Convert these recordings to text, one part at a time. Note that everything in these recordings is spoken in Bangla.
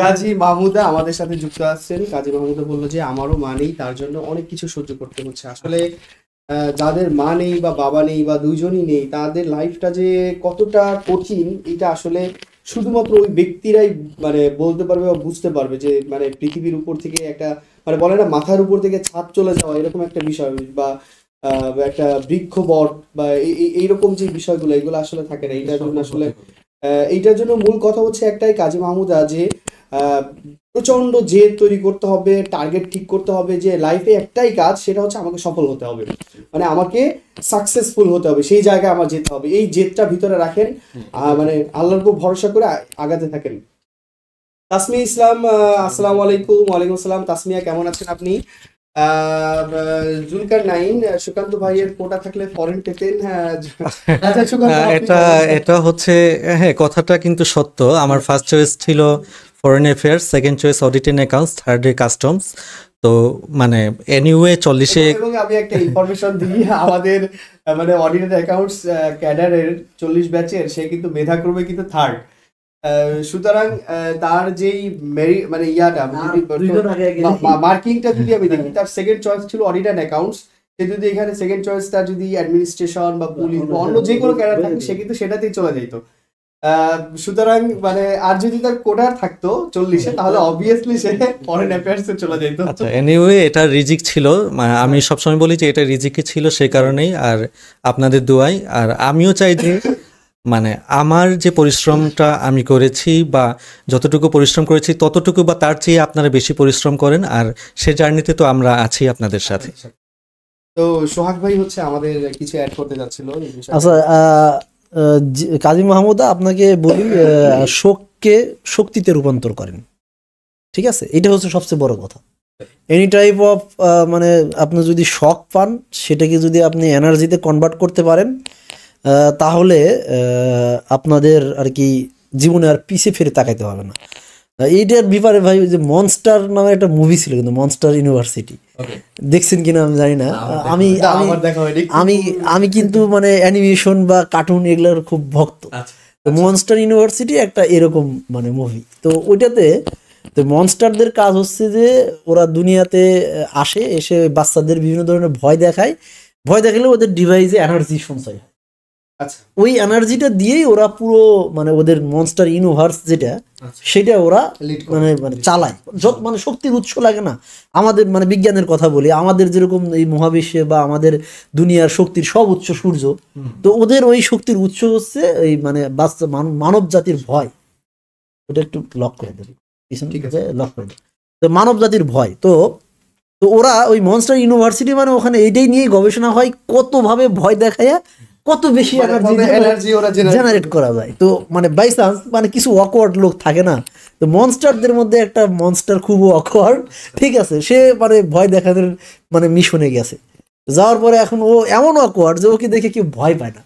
কাজী মাহমুদা আমাদের সাথে যুক্ত আছেন। কাজী মাহমুদা বললো যে আমারও মা নেই, তার জন্য অনেক কিছু সহ্য করতে হচ্ছে। আসলে যাদের মা নেই বা বাবা নেই বা দুইজনই নেই, তাদের লাইফটা যে কতটা কঠিন, এটা আসলে শুধুমাত্র ওই ব্যক্তিরাই মানে বলতে পারবে বা বুঝতে পারবে। যে মানে পৃথিবীর উপর থেকে একটা মানে বলে না, মাথার উপর থেকে ছাদ চলে যাওয়া, এরকম একটা বিষয় বা একটা বৃক্ষ বট বা এইরকম যে বিষয়গুলো, এগুলো আসলে থাকে না। এইটার জন্য আসলে এইটার জন্য মূল কথা হচ্ছে একটাই, কাজী মাহমুদা, যে আহ, প্রচন্ড জেদ তৈরি করতে হবে, টার্গেট ঠিক করতে হবে, যে লাইফে একটাই কাজ, সেটা হচ্ছে আমাকে সফল হতে হবে, মানে আমাকে সাকসেসফুল হতে হবে, সেই জায়গায় আমার যেতে হবে। এই জেদটা ভিতরে রাখেন, মানে আল্লাহর উপর ভরসা করে আগাতে থাকেন। তাসমিয়া ইসলাম, আসসালামু আলাইকুম। ওয়ালাইকুম আসসালাম। তাসমিয়া, কেমন আছেন আপনি? জুলকার নাইন, সুকান্ত ভাইয়ের কোটা থাকলে ফরেন পেতেন। হ্যাঁ, আচ্ছা সুকান্ত, আপনি এটা বলেন। এটা হচ্ছে, হ্যাঁ, কথাটা কিন্তু সত্য। আমার ফার্স্ট চয়েস ছিল foreign affairs, second choice audit and accounts, থার্ডে কাস্টমস। তো মানে এনিওয়ে 40-এ। এবং আমি একটা ইনফরমেশন দিই, আমাদের মানে অডিটেড অ্যাকাউন্টস ক্যাডারের 40 ব্যাচের, সে কিন্তু মেধাক্রমে কিন্তু থার্ড। সুতরাং তার যেই মানে ইয়াটা মার্কিংটা যদি আমি দেখি, তার সেকেন্ড চয়েস ছিল অডিট অ্যান্ড অ্যাকাউন্টস। সে যদি এখানে সেকেন্ড চয়েসটা যদি অ্যাডমিনিস্ট্রেশন বা পুলিশ বা অন্য যে কোনো ক্যাডার থাকে, সে কিন্তু সেটাতেই চলে যেত। সুতরাং মানে আর যদি তার কোটার থাকতো 40-এ, তাহলে অবভিয়াসলি সে ফরেন অ্যাফেয়ার্স এ চলে যেত। আচ্ছা, এনিওয়ে এটা রিজিক ছিল। আমি সবসময় বলি যে এটা রিজিকই ছিল, সেই কারণেই। আর আপনাদের দোয়াই। আর আমিও চাই যে মানে আমার যে পরিশ্রমটা আমি করেছি, বা যতটুকু পরিশ্রম করেছি ততটুকু বা তার চেয়ে আপনারা বেশি পরিশ্রম করেন। আর সে জার্নিতে তো আমরা আছি আপনাদের সাথে। তো সোহাগ ভাই হচ্ছে আমাদের কিছু অ্যাড করতে যাচ্ছিল এই বিষয়ে। আচ্ছা, কাজী মাহমুদা, আপনাকে বলি, শোককে শক্তিতে রূপান্তর করেন। ঠিক আছে, এটা হচ্ছে সবচেয়ে বড় কথা। এনি টাইপ অফ মানে আপনি যদি শক পান, সেটাকে যদি আপনি এনার্জিতে কনভার্ট করতে পারেন, তাহলে আপনাদের আর কি জীবনে আর পিছে ফিরে তাকাইতে হবে না। এইটার ব্যাপারে ভাই, ওই যে মনস্টার নামে একটা মুভি ছিল, কিন্তু মনস্টার ইউনিভার্সিটি, দেখছেন কিনা আমি জানি না। আমি আমি আমি আমি কিন্তু মানে অ্যানিমেশন বা কার্টুন এগুলোর খুব ভক্ত। তো মনস্টার ইউনিভার্সিটি একটা এরকম মানে মুভি। তো ওইটাতে তো মনস্টারদের কাজ হচ্ছে যে ওরা দুনিয়াতে আসে, এসে বাচ্চাদের বিভিন্ন ধরনের ভয় দেখায়। ভয় দেখালে ওদের ডিভাইসে এনার্জি সঞ্চয় হয়। আচ্ছা, ওই এনার্জিটা দিয়েই ওরা পুরো মানে ওদের মনস্টার ইউনিভার্স যেটা, সেটা ওরা লিড মানে মানে চালায়। যত মানে শক্তির উৎস লাগে না। আমাদের মানে বিজ্ঞানের কথা বলি, আমাদের যেরকম এই মহাবিশ্বে বা আমাদের দুনিয়ার শক্তির সব উৎস সূর্য, তো ওদের ওই শক্তির উৎস হচ্ছে এই মানে বাচ্চা মানব জাতির ভয়। ওটা একটু লক করে দেবে, পিছন থেকে লক করে দেবে। তো মানব জাতির ভয়। তো তো ওরা ওই মনস্টার ইউনিভার্সিটি মানে ওখানে এইটাই নিয়ে গবেষণা হয়, কতভাবে ভয় দেখায় কত বেশি এনার্জি ওরা জেনারেট করা যায়। তো মানে বাই চান্স মানে কিছু অকওয়ার্ড লোক থাকে না, তো মনস্টারদের মধ্যে একটা মনস্টার খুব অকওয়ার্ড, ঠিক আছে, সে মানে ভয় দেখানোর মানে মিশনে গেছে। যাওয়ার পরে এখন ও এমন অকওয়ার্ড যে ওকে দেখে কেউ ভয় পায় না,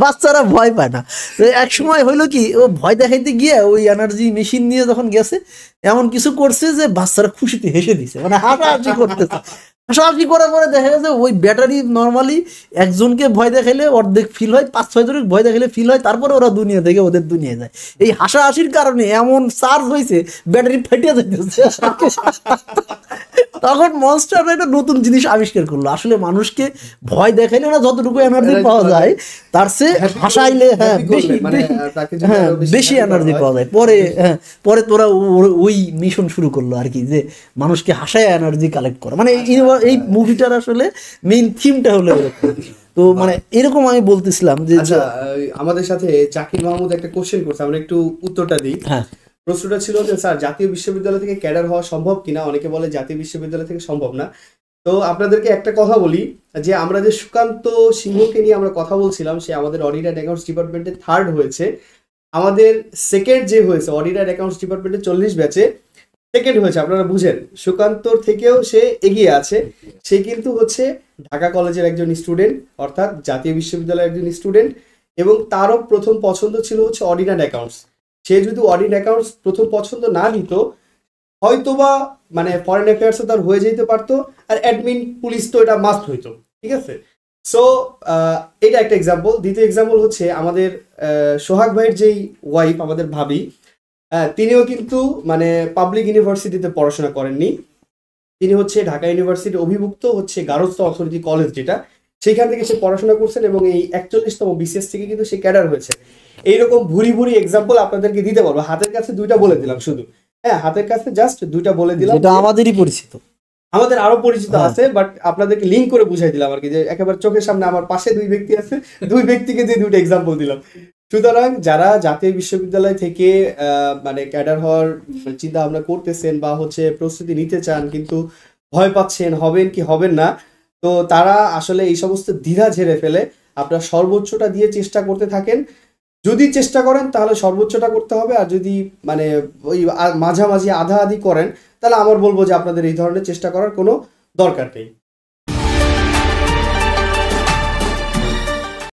বাচ্চারা ভয় পায় না। তো এক সময় হইলো কি, ও ভয় দেখাইতে গিয়ে ওই এনার্জি মেশিন নিয়ে যখন গেছে, এমন কিছু করছে যে বাচ্চারা খুশিতে হেসে দিছে, মানে হাসাহাসি করতেছে। হাসাহাসি করার পরে দেখা গেছে ওই ব্যাটারি নর্মালি একজনকে ভয় দেখাইলে অর্ধেক ফিল হয়, 5-6 জনের ভয় দেখাইলে ফিল হয়, তারপরে ওরা দুনিয়া থেকে ওদের দুনিয়ায় যায়। এই হাসাহাসির কারণে এমন চার্জ হয়েছে, ব্যাটারি ফাটিয়ে যাইতেছে। তখন মনস্টার একটা নতুন জিনিস আবিষ্কার করলো, আসলে মানুষকে ভয় দেখাইলে না যতটুকু এনার্জি পাওয়া যায়, তার চেয়ে হাসাইলে বেশি এনার্জি পাওয়া যায়। পরে পরে তোরা ওই মিশন শুরু করলো আর কি, যে মানুষকে হাসায় এনার্জি কালেক্ট করা। মানে এই মুভিটার আসলে মেইন থিমটা হলো এরকম। তো মানে এরকম আমি বলতেছিলাম যে আচ্ছা, আমাদের সাথে জাকির মাহমুদ একটা কোশ্চেন করছে, আমরা একটু উত্তরটা দিই। হ্যাঁ, প্রশ্নটা ছিল যে স্যার, জাতীয় বিশ্ববিদ্যালয় থেকে ক্যাডার হওয়া সম্ভব কিনা? অনেকে বলে জাতীয় বিশ্ববিদ্যালয় থেকে সম্ভব না। তো আপনাদেরকে একটা কথা বলি, যে আমরা যে সুকান্ত সিংহকে নিয়ে আমরা কথা বলছিলাম, সে আমাদের অডিট অ্যান্ড অ্যাকাউন্টস ডিপার্টমেন্টে থার্ড হয়েছে। আমাদের সেকেন্ড যে হয়েছে অডিট অ্যান্ড অ্যাকাউন্টস ডিপার্টমেন্টে 40 ব্যাচে সেকেন্ড হয়েছে, আপনারা বুঝেন সুকান্তর থেকেও সে এগিয়ে আছে। সে কিন্তু হচ্ছে ঢাকা কলেজের একজন স্টুডেন্ট, অর্থাৎ জাতীয় বিশ্ববিদ্যালয়ের একজন স্টুডেন্ট, এবং তারও প্রথম পছন্দ ছিল হচ্ছে অডিট অ্যান্ড অ্যাকাউন্টস। সে যদি অডিট অ্যাকাউন্টস প্রথম পছন্দ না নিত, হয়তোবা মানে ফরেন অ্যাফেয়ার্সও তার হয়ে যেতে পারতো, আর অ্যাডমিন পুলিশ তো এটা মাস্ট হইতো। ঠিক আছে, সো এটা একটা এক্সাম্পল। দ্বিতীয় এক্সাম্পল হচ্ছে আমাদের সোহাগ ভাইয়ের যেই ওয়াইফ, আমাদের ভাবি, হ্যাঁ, তিনিও কিন্তু মানে পাবলিক ইউনিভার্সিটিতে পড়াশোনা করেননি। তিনি হচ্ছে ঢাকা ইউনিভার্সিটি অভিভুক্ত হচ্ছে গার্হস্থ্য অর্থনীতি কলেজ, যেটা সেখান থেকে সে পড়াশোনা করছেন এবং এই 41তম বিসিএস থেকে কিন্তু সে ক্যাডার হয়েছে। এইরকম ভুরি ভুরি এক্সাম্পল আপনাদেরকে দিতে পারবো, হাতের কাছে 2টা বলে দিলাম শুধু। হ্যাঁ, হাতের কাছে জাস্ট 2টা বলে দিলাম, যেটা আমাদেরই পরিচিত। আমাদের আরো পরিচিত হ্যাঁ। আছে, বাট আপনাদেরকে লিঙ্ক করে বুঝাই দিলাম আর কি, যে একেবারে চোখের সামনে আমার পাশে 2 ব্যক্তি আছে, 2 ব্যক্তিকে দিয়ে 2টা এক্সাম্পল দিলাম। সুতরাং যারা জাতীয় বিশ্ববিদ্যালয় থেকে মানে ক্যাডার হওয়ার চিন্তা ভাবনা করতেছেন বা হচ্ছে প্রস্তুতি নিতে চান কিন্তু ভয় পাচ্ছেন হবেন কি হবেন না, তো তারা আসলে এই সমস্ত দ্বিধা ঝেড়ে ফেলে আপনার সর্বোচ্চটা দিয়ে চেষ্টা করতে থাকেন। যদি চেষ্টা করেন তাহলে সর্বোচ্চটা করতে হবে, আর যদি মানে ওই মাঝামাঝি আধা আধি করেন তাহলে আমার বলবো যে আপনাদের এই ধরনের চেষ্টা করার কোনো দরকার নেই।